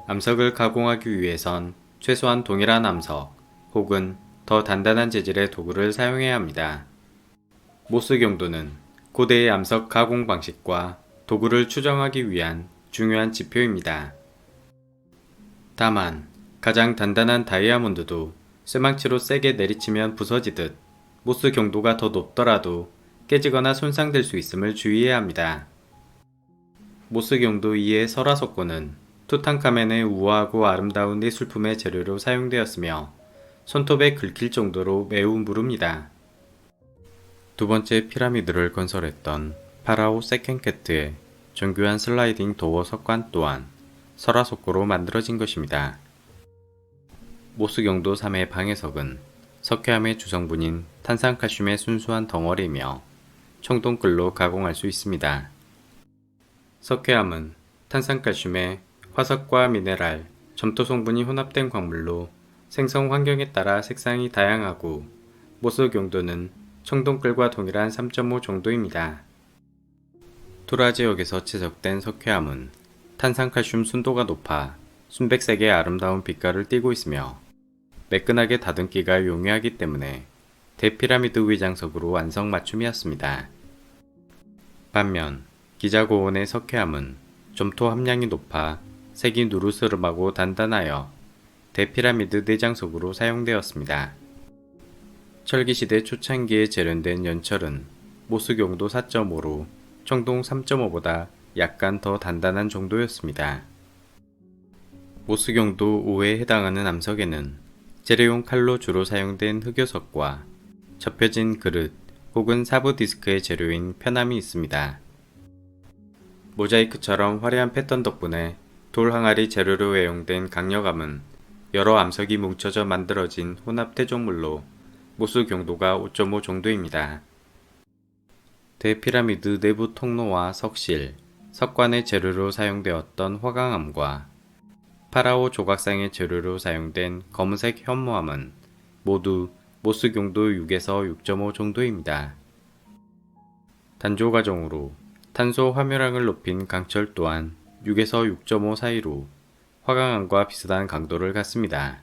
암석을 가공하기 위해선 최소한 동일한 암석 혹은 더 단단한 재질의 도구를 사용해야 합니다. 모스 경도는 고대의 암석 가공 방식과 도구를 추정하기 위한 중요한 지표입니다. 다만 가장 단단한 다이아몬드도 쇠망치로 세게 내리치면 부서지듯 모스 경도가 더 높더라도 깨지거나 손상될 수 있음을 주의해야 합니다. 모스 경도 2의 설화석고는 투탕카멘의 우아하고 아름다운 예술품의 재료로 사용되었으며 손톱에 긁힐 정도로 매우 무릅니다. 두 번째 피라미드를 건설했던 파라오 세켄케트의 정교한 슬라이딩 도어 석관 또한 설화석고로 만들어진 것입니다. 모스 경도 3의 방해석은 석회암의 주성분인 탄산칼슘의 순수한 덩어리이며 청동끌로 가공할 수 있습니다. 석회암은 탄산칼슘에 화석과 미네랄, 점토 성분이 혼합된 광물로 생성 환경에 따라 색상이 다양하고 모스 경도는 청동끌과 동일한 3.5 정도입니다. 투라 지역에서 채석된 석회암은 탄산칼슘 순도가 높아 순백색의 아름다운 빛깔을 띠고 있으며 매끈하게 다듬기가 용이하기 때문에 대피라미드 위장석으로 안성맞춤이었습니다. 반면 기자고원의 석회암은 점토 함량이 높아 색이 누르스름하고 단단하여 대피라미드 내장석으로 사용되었습니다. 철기시대 초창기에 재련된 연철은 모스 경도 4.5로 청동 3.5보다 약간 더 단단한 정도였습니다. 모스 경도 5에 해당하는 암석에는 재래용 칼로 주로 사용된 흑요석과 접혀진 그릇 혹은 사부 디스크의 재료인 편암이 있습니다. 모자이크처럼 화려한 패턴 덕분에 돌 항아리 재료로 애용된 강력암은 여러 암석이 뭉쳐져 만들어진 혼합 태종물로 모스 경도가 5.5 정도입니다. 대피라미드 내부 통로와 석실, 석관의 재료로 사용되었던 화강암과 파라오 조각상의 재료로 사용된 검은색 현무암은 모두 모스 경도 6에서 6.5 정도입니다. 단조 과정으로 탄소 함유량을 높인 강철 또한 6에서 6.5 사이로 화강암과 비슷한 강도를 갖습니다.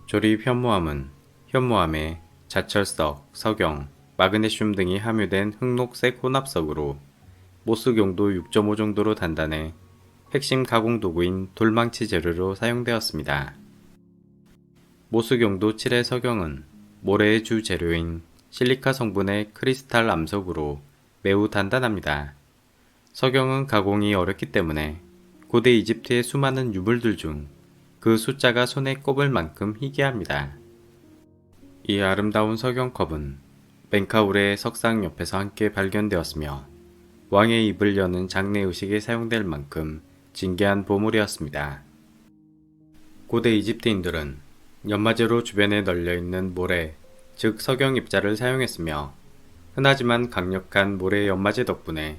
조립 현무암은 현무암에 자철석, 석영, 마그네슘 등이 함유된 흑록색 혼합석으로 모스 경도 6.5 정도로 단단해 핵심 가공 도구인 돌망치 재료로 사용되었습니다. 모스 경도 7의 석영은 모래의 주 재료인 실리카 성분의 크리스탈 암석으로 매우 단단합니다. 석영은 가공이 어렵기 때문에 고대 이집트의 수많은 유물들 중 그 숫자가 손에 꼽을 만큼 희귀합니다. 이 아름다운 석영컵은 멘카우레의 석상 옆에서 함께 발견되었으며 왕의 입을 여는 장례의식에 사용될 만큼 진귀한 보물이었습니다. 고대 이집트인들은 연마제로 주변에 널려있는 모래, 즉 석영 입자를 사용했으며 흔하지만 강력한 모래 연마제 덕분에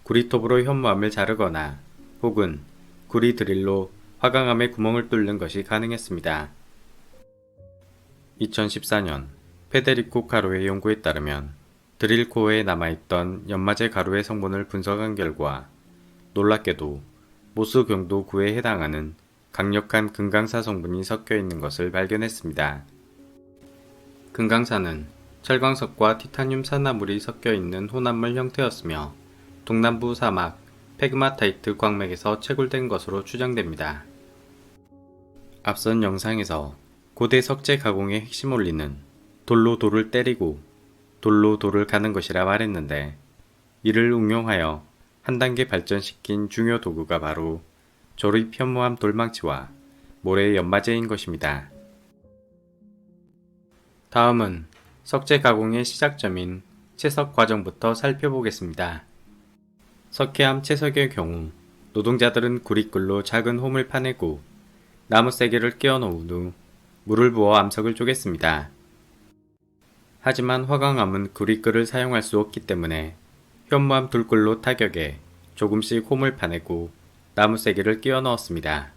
구리톱으로 현무암을 자르거나 혹은 구리 드릴로 화강암의 구멍을 뚫는 것이 가능했습니다. 2014년 페데리코 카로의 연구에 따르면 드릴 코어에 남아있던 연마제 가루의 성분을 분석한 결과 놀랍게도 모스 경도 9에 해당하는 강력한 금강사 성분이 섞여 있는 것을 발견했습니다. 금강사는 철광석과 티타늄 산화물이 섞여 있는 혼합물 형태였으며 동남부 사막 페그마타이트 광맥에서 채굴된 것으로 추정됩니다. 앞선 영상에서 고대 석재 가공의 핵심 원리는 돌로 돌을 때리고 돌로 돌을 가는 것이라 말했는데 이를 응용하여 한 단계 발전시킨 중요 도구가 바로 조립 현무암 돌망치와 모래 연마제인 것입니다. 다음은 석재 가공의 시작점인 채석 과정부터 살펴보겠습니다. 석회암 채석의 경우 노동자들은 구리꿀로 작은 홈을 파내고 나무 세개를 끼워 놓은 후 물을 부어 암석을 쪼갰습니다. 하지만 화강암은 구리꿀을 사용할 수 없기 때문에 현무암 돌꿀로 타격해 조금씩 홈을 파내고 나무 세개를 끼워 넣었습니다.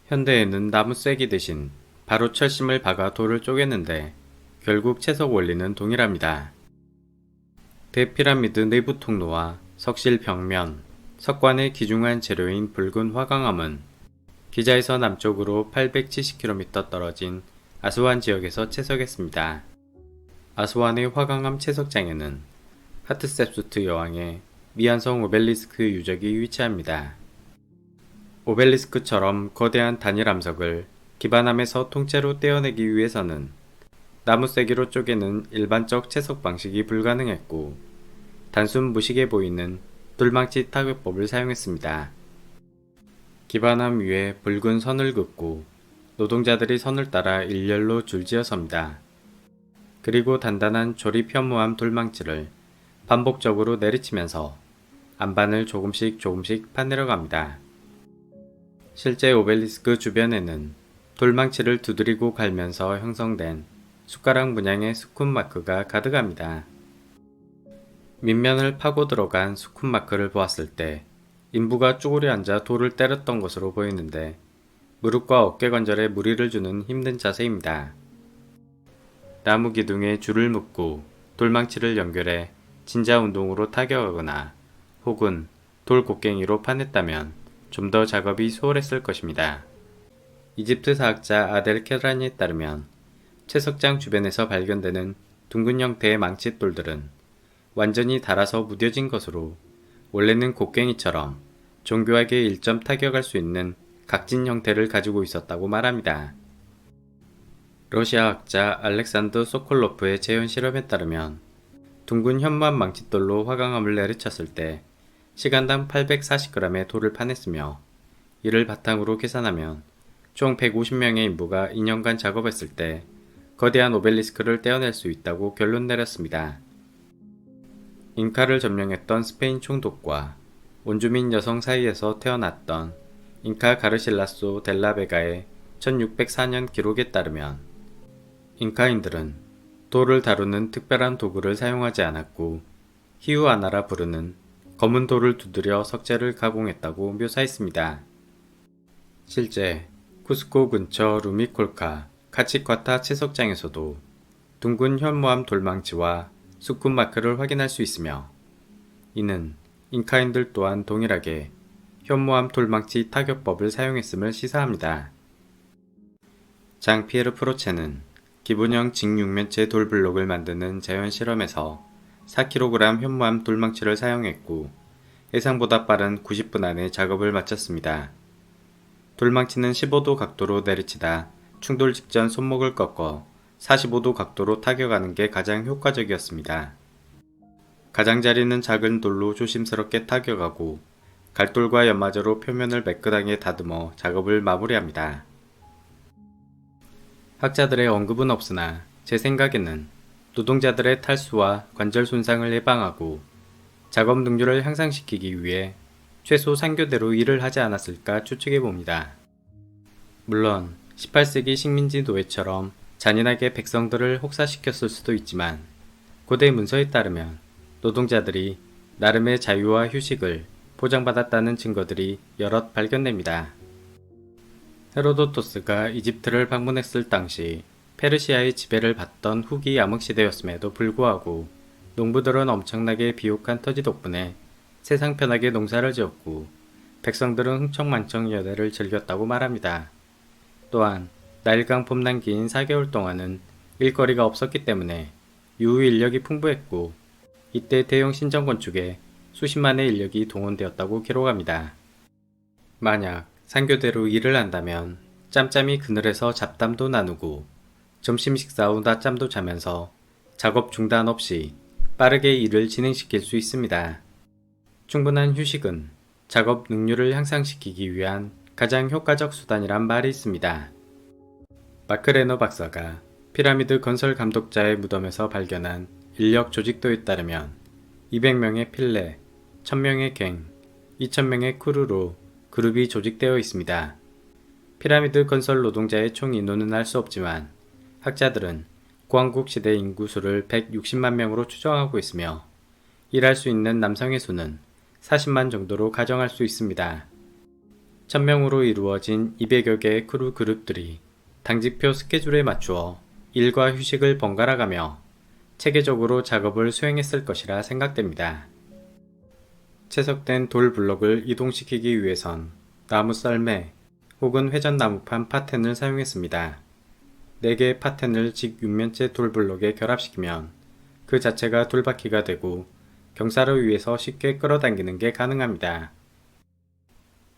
현대에는 나무 쐐기 대신 바로 철심을 박아 돌을 쪼갰는데 결국 채석 원리는 동일합니다. 대피라미드 내부 통로와 석실 벽면, 석관의 귀중한 재료인 붉은 화강암은 기자에서 남쪽으로 870km 떨어진 아스완 지역에서 채석했습니다. 아스완의 화강암 채석장에는 하트셉수트 여왕의 미완성 오벨리스크 유적이 위치합니다. 오벨리스크처럼 거대한 단일 암석을 기반함에서 통째로 떼어내기 위해서는 나무 세기로 쪼개는 일반적 채석 방식이 불가능했고 단순 무식해 보이는 돌망치 타격법을 사용했습니다. 기반함 위에 붉은 선을 긋고 노동자들이 선을 따라 일렬로 줄지어 섭니다. 그리고 단단한 조립 현무암 돌망치를 반복적으로 내리치면서 안반을 조금씩 파내려갑니다. 실제 오벨리스크 주변에는 돌망치를 두드리고 갈면서 형성된 숟가락 문양의 스쿤마크가 가득합니다. 밑면을 파고 들어간 스쿤마크를 보았을 때 인부가 쭈그려 앉아 돌을 때렸던 것으로 보이는데 무릎과 어깨 관절에 무리를 주는 힘든 자세입니다. 나무 기둥에 줄을 묶고 돌망치를 연결해 진자 운동으로 타격하거나 혹은 돌 곡괭이로 파냈다면 좀 더 작업이 수월했을 것입니다. 이집트 사학자 아델 케라니에 따르면 채석장 주변에서 발견되는 둥근 형태의 망칫돌들은 완전히 닳아서 무뎌진 것으로 원래는 곡괭이처럼 정교하게 일점 타격할 수 있는 각진 형태를 가지고 있었다고 말합니다. 러시아 학자 알렉산더 소콜로프의 재현 실험에 따르면 둥근 현무암 망칫돌로 화강암을 내리쳤을 때 시간당 840g의 돌을 파냈으며 이를 바탕으로 계산하면 총 150명의 인부가 2년간 작업했을 때 거대한 오벨리스크를 떼어낼 수 있다고 결론 내렸습니다. 잉카를 점령했던 스페인 총독과 원주민 여성 사이에서 태어났던 잉카 가르실라소 델라베가의 1604년 기록에 따르면 잉카인들은 돌을 다루는 특별한 도구를 사용하지 않았고 히우아나라 부르는 검은 돌을 두드려 석재를 가공했다고 묘사했습니다. 실제 쿠스코 근처 루미콜카 카치과타 채석장에서도 둥근 현무암 돌망치와 스쿤마크를 확인할 수 있으며 이는 잉카인들 또한 동일하게 현무암 돌망치 타격법을 사용했음을 시사합니다. 장 피에르 프로체는 기본형 직육면체 돌블록을 만드는 자연 실험에서 4kg 현무암 돌망치를 사용했고 예상보다 빠른 90분 안에 작업을 마쳤습니다. 돌망치는 15도 각도로 내리치다 충돌 직전 손목을 꺾어 45도 각도로 타격하는 게 가장 효과적이었습니다. 가장자리는 작은 돌로 조심스럽게 타격하고 갈돌과 연마저로 표면을 매끈하게 다듬어 작업을 마무리합니다. 학자들의 언급은 없으나 제 생각에는 노동자들의 탈수와 관절 손상을 예방하고 작업 능률을 향상시키기 위해 최소 3교대로 일을 하지 않았을까 추측해 봅니다. 물론 18세기 식민지 노예처럼 잔인하게 백성들을 혹사시켰을 수도 있지만 고대 문서에 따르면 노동자들이 나름의 자유와 휴식을 보장받았다는 증거들이 여럿 발견됩니다. 헤로도토스가 이집트를 방문했을 당시 페르시아의 지배를 받던 후기 암흑시대였음에도 불구하고 농부들은 엄청나게 비옥한 토지 덕분에 세상 편하게 농사를 지었고 백성들은 흥청망청 여대를 즐겼다고 말합니다. 또한 나일강 봄난기인 4개월 동안은 일거리가 없었기 때문에 유후 인력이 풍부했고 이때 대형 신정 건축에 수십만의 인력이 동원되었다고 기록합니다. 만약 3교대로 일을 한다면 짬짬이 그늘에서 잡담도 나누고 점심 식사 후 낮잠도 자면서 작업 중단 없이 빠르게 일을 진행시킬 수 있습니다. 충분한 휴식은 작업 능률을 향상시키기 위한 가장 효과적 수단이란 말이 있습니다. 마크 레너 박사가 피라미드 건설 감독자의 무덤에서 발견한 인력 조직도에 따르면 200명의 필레, 1000명의 갱, 2000명의 크루로 그룹이 조직되어 있습니다. 피라미드 건설 노동자의 총 인원은 알 수 없지만 학자들은 고왕국 시대 인구수를 160만 명으로 추정하고 있으며 일할 수 있는 남성의 수는 40만 정도로 가정할 수 있습니다. 1000명으로 이루어진 200여 개의 크루 그룹들이 당직표 스케줄에 맞추어 일과 휴식을 번갈아가며 체계적으로 작업을 수행했을 것이라 생각됩니다. 채석된 돌 블록을 이동시키기 위해선 나무 썰매 혹은 회전 나무판 파텐을 사용했습니다. 4개의 파텐을 직육면체 돌 블록에 결합시키면 그 자체가 돌바퀴가 되고 경사를 위해서 쉽게 끌어당기는 게 가능합니다.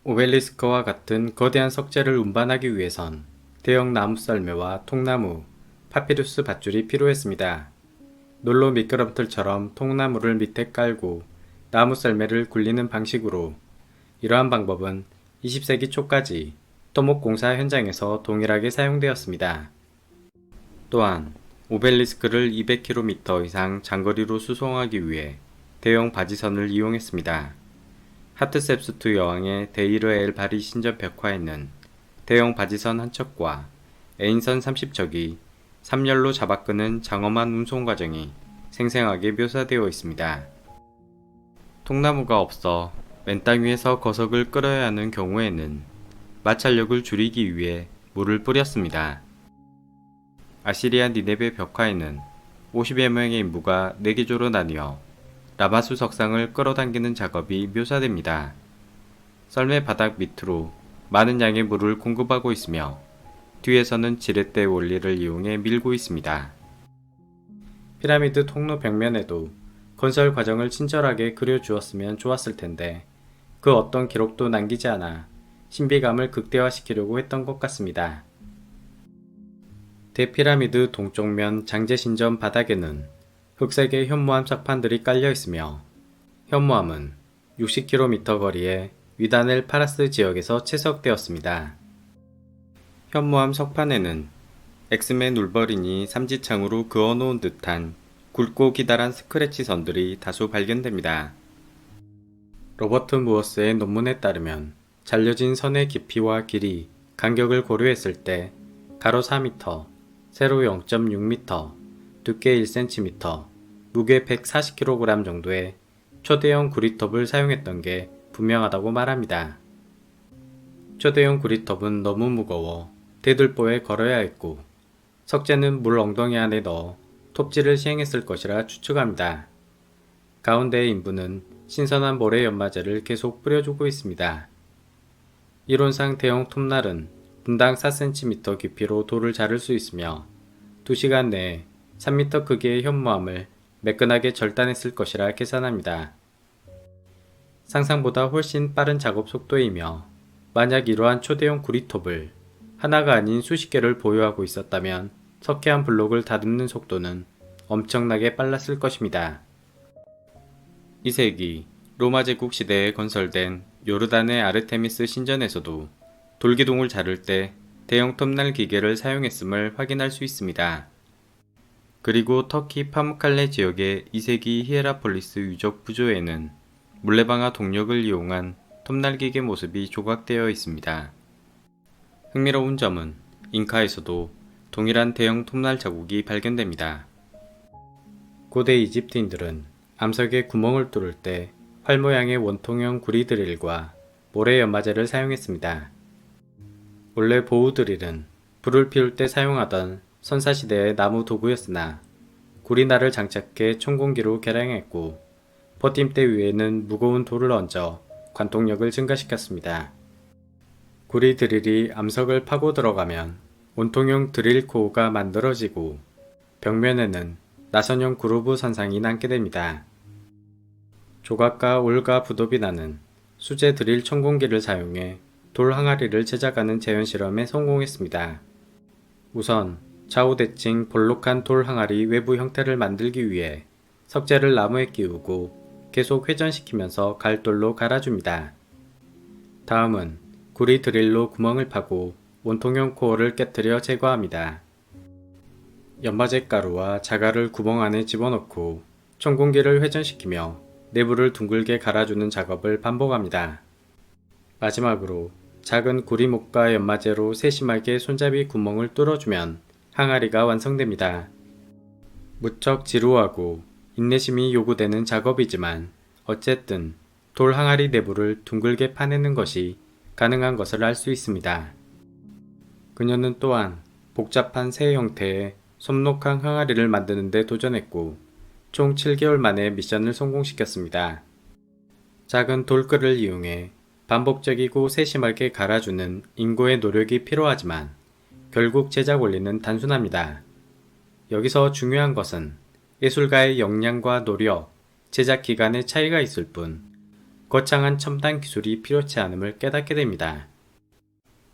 오벨리스크와 같은 거대한 석재를 운반하기 위해선 대형 나무 썰매와 통나무, 파피루스 밧줄이 필요했습니다. 놀로 미끄럼틀처럼 통나무를 밑에 깔고 나무 썰매를 굴리는 방식으로 이러한 방법은 20세기 초까지 토목공사 현장에서 동일하게 사용되었습니다. 또한 오벨리스크를 200km 이상 장거리로 수송하기 위해 대형 바지선을 이용했습니다. 하트셉스투 여왕의 데이르 엘 바리 신전 벽화에는 대형 바지선 한 척과 에인선 30척이 3열로 잡아끄는 장엄한 운송 과정이 생생하게 묘사되어 있습니다. 통나무가 없어 맨 땅 위에서 거석을 끌어야 하는 경우에는 마찰력을 줄이기 위해 물을 뿌렸습니다. 아시리아 니네베 벽화에는 50여 명의 인부가 4개조로 나뉘어 라마수 석상을 끌어당기는 작업이 묘사됩니다. 썰매 바닥 밑으로 많은 양의 물을 공급하고 있으며 뒤에서는 지렛대 원리를 이용해 밀고 있습니다. 피라미드 통로 벽면에도 건설 과정을 친절하게 그려주었으면 좋았을 텐데 그 어떤 기록도 남기지 않아 신비감을 극대화시키려고 했던 것 같습니다. 대피라미드 동쪽면 장제신전 바닥에는 흑색의 현무암 석판들이 깔려 있으며 현무암은 60km 거리의 위다넬 파라스 지역에서 채석되었습니다. 현무암 석판에는 엑스맨 울버린이 삼지창으로 그어놓은 듯한 굵고 기다란 스크래치 선들이 다수 발견됩니다. 로버트 무어스의 논문에 따르면 잘려진 선의 깊이와 길이, 간격을 고려했을 때 가로 4m, 세로 0.6m, 두께 1cm, 무게 140kg 정도의 초대형 구리톱을 사용했던 게 분명하다고 말합니다. 초대형 구리톱은 너무 무거워 대들보에 걸어야 했고 석재는 물 엉덩이 안에 넣어 톱질을 시행했을 것이라 추측합니다. 가운데의 인부는 신선한 모래 연마제를 계속 뿌려주고 있습니다. 이론상 대형 톱날은 분당 4cm 깊이로 돌을 자를 수 있으며 2시간 내에 3m 크기의 현무암을 매끈하게 절단했을 것이라 계산합니다. 상상보다 훨씬 빠른 작업 속도이며 만약 이러한 초대형 구리톱을 하나가 아닌 수십 개를 보유하고 있었다면 석회한 블록을 다듬는 속도는 엄청나게 빨랐을 것입니다. 2세기 로마 제국 시대에 건설된 요르단의 아르테미스 신전에서도 돌기둥을 자를 때 대형 톱날 기계를 사용했음을 확인할 수 있습니다. 그리고 터키 파무칼레 지역의 2세기 히에라폴리스 유적 부조에는 물레방아 동력을 이용한 톱날 기계 모습이 조각되어 있습니다. 흥미로운 점은 잉카에서도 동일한 대형 톱날 자국이 발견됩니다. 고대 이집트인들은 암석에 구멍을 뚫을 때 활 모양의 원통형 구리 드릴과 모래 연마제를 사용했습니다. 원래 보우 드릴은 불을 피울 때 사용하던 선사시대의 나무 도구였으나 구리날을 장착해 총공기로 개량했고 버팀대 위에는 무거운 돌을 얹어 관통력을 증가시켰습니다. 구리 드릴이 암석을 파고 들어가면 원통형 드릴 코어가 만들어지고 벽면에는 나선형 그루브 선상이 남게 됩니다. 조각가 올가 부도비나는 수제 드릴 천공기를 사용해 돌 항아리를 제작하는 재현 실험에 성공했습니다. 우선 좌우대칭 볼록한 돌 항아리 외부 형태를 만들기 위해 석재를 나무에 끼우고 계속 회전시키면서 갈돌로 갈아줍니다. 다음은 구리 드릴로 구멍을 파고 원통형 코어를 깨뜨려 제거합니다. 연마제 가루와 자갈을 구멍 안에 집어넣고 천공기를 회전시키며 내부를 둥글게 갈아주는 작업을 반복합니다. 마지막으로 작은 구리목과 연마제로 세심하게 손잡이 구멍을 뚫어주면 항아리가 완성됩니다. 무척 지루하고 인내심이 요구되는 작업이지만 어쨌든 돌 항아리 내부를 둥글게 파내는 것이 가능한 것을 알 수 있습니다. 그녀는 또한 복잡한 새 형태의 솜록한 항아리를 만드는 데 도전했고 총 7개월 만에 미션을 성공시켰습니다. 작은 돌글을 이용해 반복적이고 세심하게 갈아주는 인고의 노력이 필요하지만 결국 제작 원리는 단순합니다. 여기서 중요한 것은 예술가의 역량과 노력, 제작 기간의 차이가 있을 뿐 거창한 첨단 기술이 필요치 않음을 깨닫게 됩니다.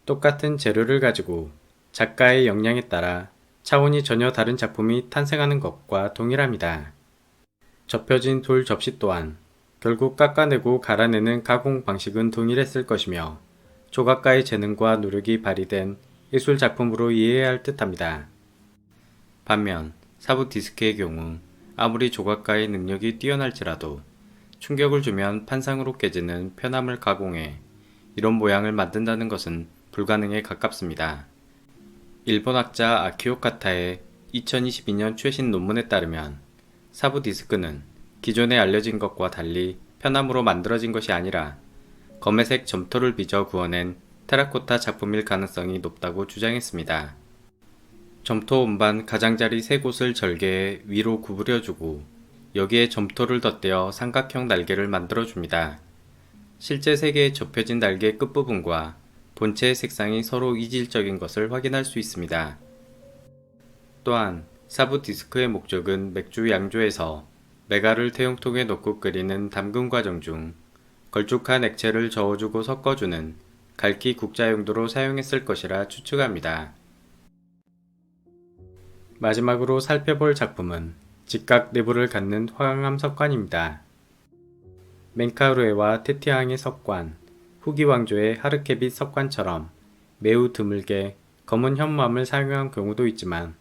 똑같은 재료를 가지고 작가의 역량에 따라 차원이 전혀 다른 작품이 탄생하는 것과 동일합니다. 접혀진 돌 접시 또한 결국 깎아내고 갈아내는 가공 방식은 동일했을 것이며 조각가의 재능과 노력이 발휘된 예술 작품으로 이해해야 할 듯합니다. 반면 사부 디스크의 경우 아무리 조각가의 능력이 뛰어날지라도 충격을 주면 판상으로 깨지는 편함을 가공해 이런 모양을 만든다는 것은 불가능에 가깝습니다. 일본 학자 아키오 카타의 2022년 최신 논문에 따르면 사부 디스크는 기존에 알려진 것과 달리 편함으로 만들어진 것이 아니라 검회색 점토를 빚어 구워낸 테라코타 작품일 가능성이 높다고 주장했습니다. 점토 온반 가장자리 3곳을 절개해 위로 구부려주고 여기에 점토를 덧대어 삼각형 날개를 만들어줍니다. 실제 3개의 접혀진 날개 끝부분과 본체의 색상이 서로 이질적인 것을 확인할 수 있습니다. 또한 사부 디스크의 목적은 맥주 양조에서 메가를 태용통에 넣고 끓이는 담금 과정 중 걸쭉한 액체를 저어주고 섞어주는 갈키 국자 용도로 사용했을 것이라 추측합니다. 마지막으로 살펴볼 작품은 직각 내부를 갖는 화강암 석관입니다. 멘카우르에와 테티앙의 석관, 후기 왕조의 하르케빗 석관처럼 매우 드물게 검은 현무암을 사용한 경우도 있지만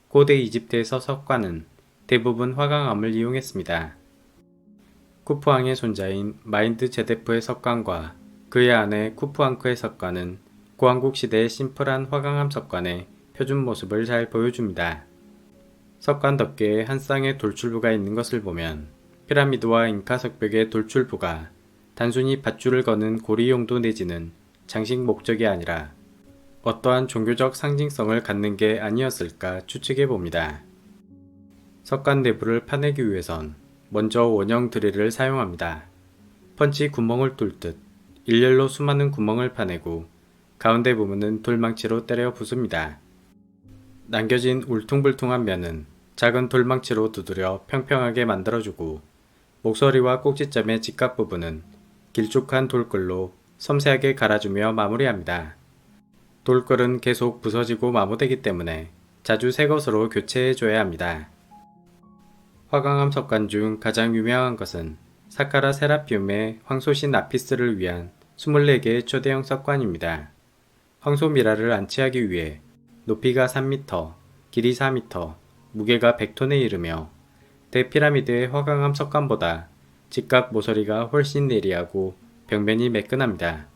고대 이집트에서 석관은 대부분 화강암을 이용했습니다. 쿠프왕의 손자인 마인드 제데프의 석관과 그의 아내 쿠프왕크의 석관은 고왕국 시대의 심플한 화강암 석관의 표준 모습을 잘 보여줍니다. 석관 덮개에 한 쌍의 돌출부가 있는 것을 보면 피라미드와 잉카 석벽의 돌출부가 단순히 밧줄을 거는 고리 용도 내지는 장식 목적이 아니라 어떠한 종교적 상징성을 갖는 게 아니었을까 추측해 봅니다. 석관 내부를 파내기 위해선 먼저 원형 드릴을 사용합니다. 펀치 구멍을 뚫듯 일렬로 수많은 구멍을 파내고 가운데 부분은 돌망치로 때려 부숩니다. 남겨진 울퉁불퉁한 면은 작은 돌망치로 두드려 평평하게 만들어주고 목소리와 꼭지점의 직각 부분은 길쭉한 돌글로 섬세하게 갈아주며 마무리합니다. 돌글은 계속 부서지고 마모되기 때문에 자주 새 것으로 교체해줘야 합니다. 화강암 석관 중 가장 유명한 것은 사카라 세라피움의 황소신 아피스를 위한 24개의 초대형 석관입니다. 황소 미라를 안치하기 위해 높이가 3m, 길이 4m, 무게가 100톤에 이르며 대피라미드의 화강암 석관보다 직각 모서리가 훨씬 내리하고 벽면이 매끈합니다.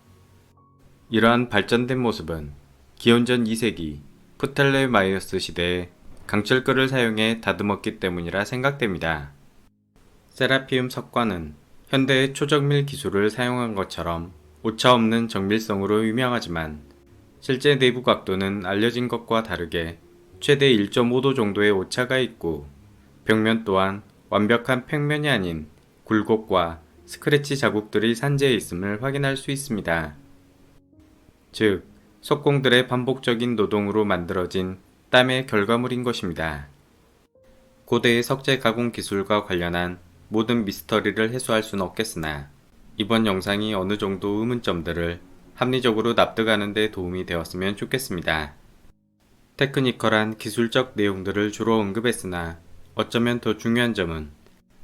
이러한 발전된 모습은 기원전 2세기 프텔레마이오스 시대에 강철글을 사용해 다듬었기 때문이라 생각됩니다. 세라피움 석관은 현대의 초정밀 기술을 사용한 것처럼 오차없는 정밀성으로 유명하지만 실제 내부 각도는 알려진 것과 다르게 최대 1.5도 정도의 오차가 있고 벽면 또한 완벽한 평면이 아닌 굴곡과 스크래치 자국들이 산재해 있음을 확인할 수 있습니다. 즉, 석공들의 반복적인 노동으로 만들어진 땀의 결과물인 것입니다. 고대의 석재 가공 기술과 관련한 모든 미스터리를 해소할 수는 없겠으나 이번 영상이 어느 정도 의문점들을 합리적으로 납득하는 데 도움이 되었으면 좋겠습니다. 테크니컬한 기술적 내용들을 주로 언급했으나 어쩌면 더 중요한 점은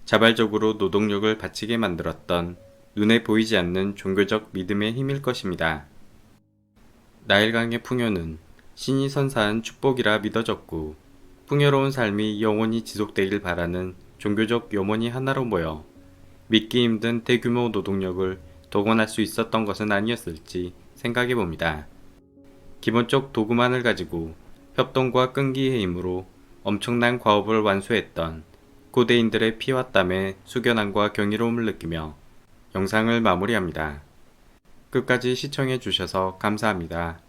자발적으로 노동력을 바치게 만들었던 눈에 보이지 않는 종교적 믿음의 힘일 것입니다. 나일강의 풍요는 신이 선사한 축복이라 믿어졌고 풍요로운 삶이 영원히 지속되길 바라는 종교적 염원이 하나로 모여 믿기 힘든 대규모 노동력을 동원할 수 있었던 것은 아니었을지 생각해 봅니다. 기본적 도구만을 가지고 협동과 끈기의 힘으로 엄청난 과업을 완수했던 고대인들의 피와 땀의 숙연함과 경이로움을 느끼며 영상을 마무리합니다. 끝까지 시청해 주셔서 감사합니다.